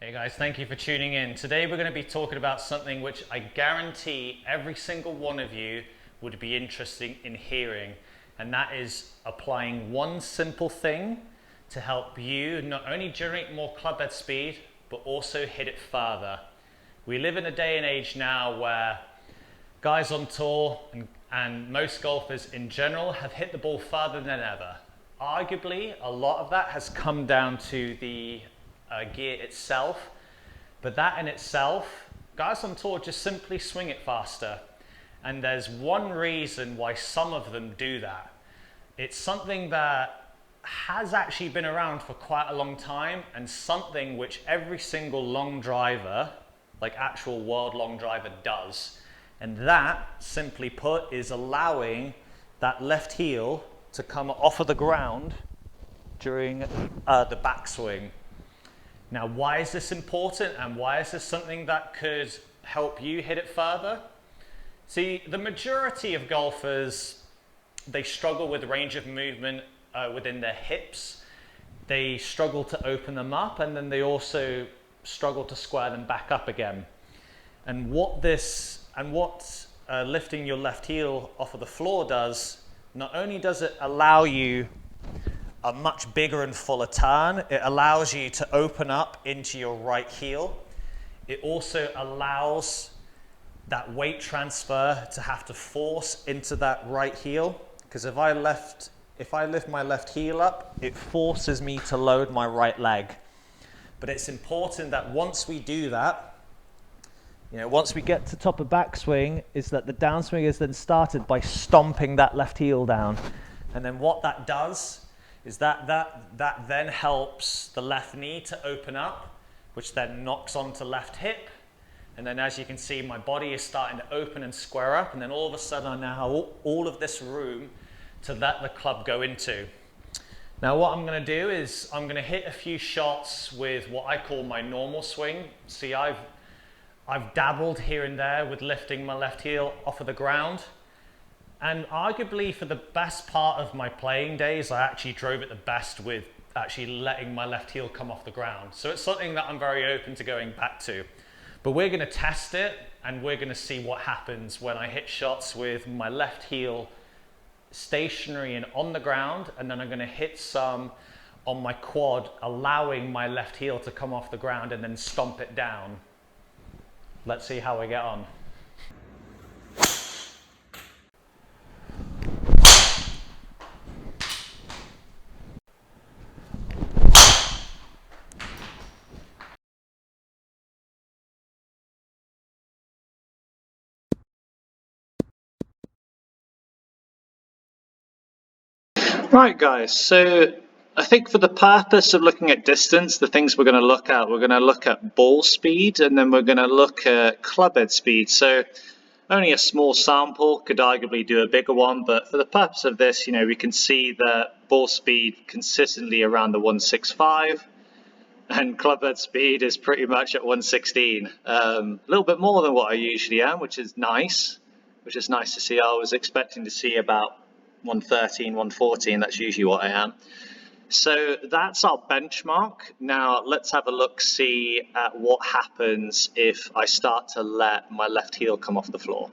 Hey guys, thank you for tuning in. Today we're going to be talking about something which I guarantee every single one of you would be interested in hearing, and that is applying one simple thing to help you not only generate more club head speed, but also hit it further. We live in a day and age now where guys on tour and most golfers in general have hit the ball further than ever. Arguably, a lot of that has come down to the gear itself, but that in itself, guys on tour just simply swing it faster. And there's one reason why some of them do that. It's something that has actually been around for quite a long time, and something which every single long driver, like actual world long driver, does. And that, simply put, is allowing that left heel to come off of the ground during the backswing. Now, why is this important, and why is this something that could help you hit it further? See, the majority of golfers, they struggle with range of movement within their hips. They struggle to open them up, and then they also struggle to square them back up again. And what lifting your left heel off of the floor does, not only does it allow you a much bigger and fuller turn, it allows you to open up into your right heel. It also allows that weight transfer to have to force into that right heel, because if I lift my left heel up, it forces me to load my right leg. But it's important that once we do that, once we get to top of backswing, is that the downswing is then started by stomping that left heel down. And then what that does is that then helps the left knee to open up, which then knocks onto left hip. And then as you can see, my body is starting to open and square up, and then all of a sudden I now have all of this room to let the club go into. Now what I'm going to do is I'm going to hit a few shots with what I call my normal swing. See, I've dabbled here and there with lifting my left heel off of the ground. And arguably for the best part of my playing days, I actually drove it the best with actually letting my left heel come off the ground. So it's something that I'm very open to going back to. But we're going to test it, and we're going to see what happens when I hit shots with my left heel stationary and on the ground, and then I'm going to hit some on my quad, allowing my left heel to come off the ground and then stomp it down. Let's see how we get on. Right, guys, so I think for the purpose of looking at distance, the things we're going to look at ball speed, and then we're going to look at club head speed. So only a small sample, could arguably do a bigger one, but for the purpose of this, we can see that ball speed consistently around the 165, and club head speed is pretty much at 116. A little bit more than what I usually am, which is nice to see. I was expecting to see about 113, 114, that's usually what I am. So that's our benchmark. Now let's have a look-see at what happens if I start to let my left heel come off the floor.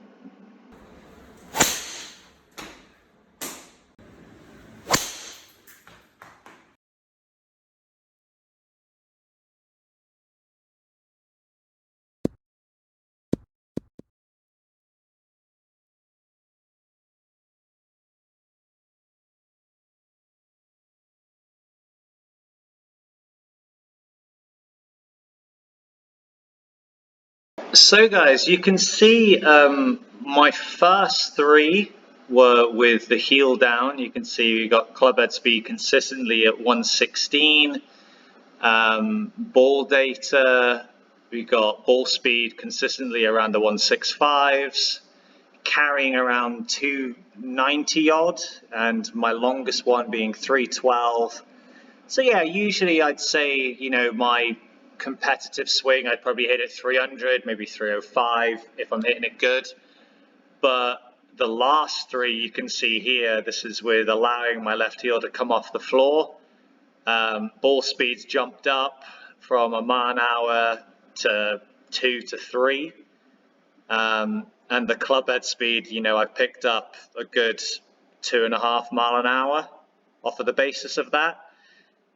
So guys, you can see my first three were with the heel down. You can see we got club head speed consistently at 116. Ball data, we got ball speed consistently around the 165s, carrying around 290 odd, and my longest one being 312. So yeah, usually I'd say, my competitive swing, I'd probably hit it 300, maybe 305 if I'm hitting it good. But the last three you can see here, this is with allowing my left heel to come off the floor. Ball speed's jumped up from a mile an hour to 2 to 3. And the club head speed, I picked up a good 2.5 mile an hour off of the basis of that.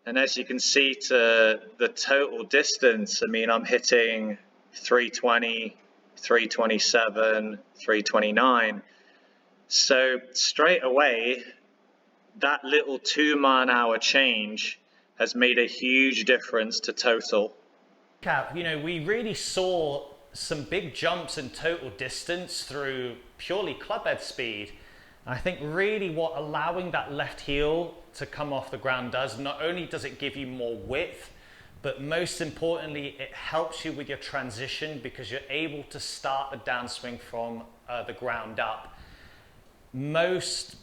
And as you can see to the total distance, I mean, I'm hitting 320, 327, 329. So straight away, that little 2 mile an hour change has made a huge difference to total. Cap, we really saw some big jumps in total distance through purely club head speed. I think really what allowing that left heel to come off the ground does, not only does it give you more width, but most importantly, it helps you with your transition because you're able to start the downswing from the ground up. Most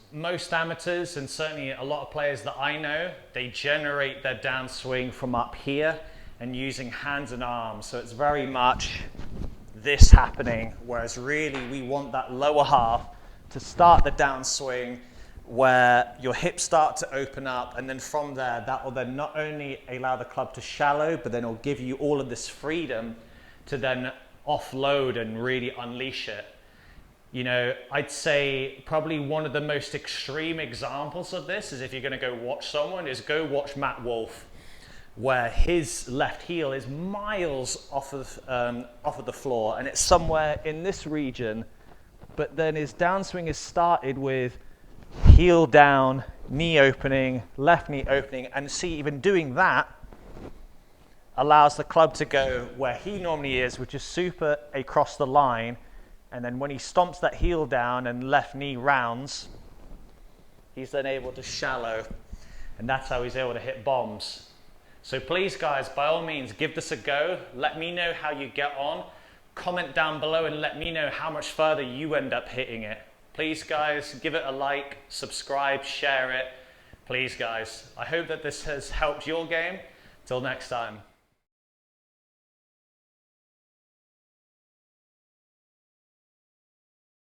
amateurs, and certainly a lot of players that I know, they generate their downswing from up here and using hands and arms. So it's very much this happening, whereas really we want that lower half to start the downswing where your hips start to open up, and then from there, that will then not only allow the club to shallow, but then it'll give you all of this freedom to then offload and really unleash it. I'd say probably one of the most extreme examples of this is if you're going to go watch someone, is go watch Matt Wolf, where his left heel is miles off of the floor, and it's somewhere in this region, but then his downswing is started with heel down, knee opening, left knee opening, and see, even doing that allows the club to go where he normally is, which is super across the line, and then when he stomps that heel down and left knee rounds, he's then able to shallow, and that's how he's able to hit bombs. So please guys, by all means, give this a go. Let me know how you get on. Comment down below and let me know how much further you end up hitting it. Please guys, give it a like, subscribe, share it. Please guys, I hope that this has helped your game. Till next time.